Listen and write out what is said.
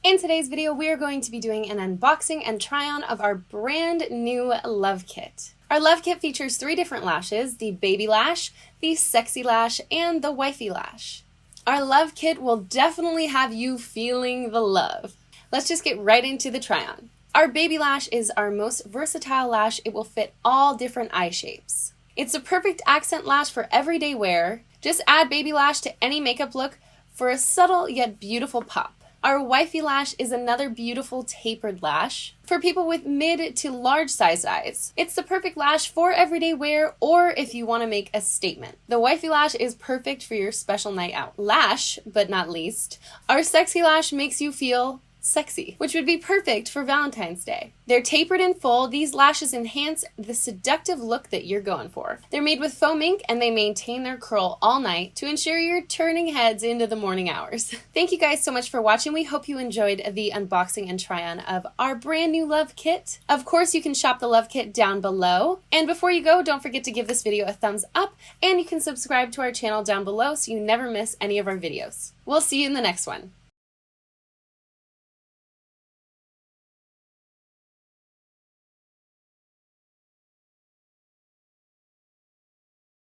In today's video, we are going to be doing an unboxing and try-on of our brand new Love Kit. Our Love Kit features 3 different lashes: the Baby Lash, the Sexy Lash, and the Wifey Lash. Our Love Kit will definitely have you feeling the love. Let's just get right into the try-on. Our Baby Lash is our most versatile lash. It will fit all different eye shapes. It's a perfect accent lash for everyday wear. Just add Baby Lash to any makeup look for a subtle yet beautiful pop. Our Wifey Lash is another beautiful tapered lash for people with mid to large sized eyes. It's the perfect lash for everyday wear or if you want to make a statement. The Wifey Lash is perfect for your special night out. Last but not least, our Sexy Lash makes you feel sexy, which would be perfect for Valentine's Day. They're tapered in full. These lashes enhance the seductive look that you're going for. They're made with foam ink and they maintain their curl all night to ensure you're turning heads into the morning hours. Thank you guys so much for watching. We hope you enjoyed the unboxing and try-on of our brand new Love Kit. Of course, you can shop the Love Kit down below. And before you go, don't forget to give this video a thumbs up, and you can subscribe to our channel down below so you never miss any of our videos. We'll see you in the next one.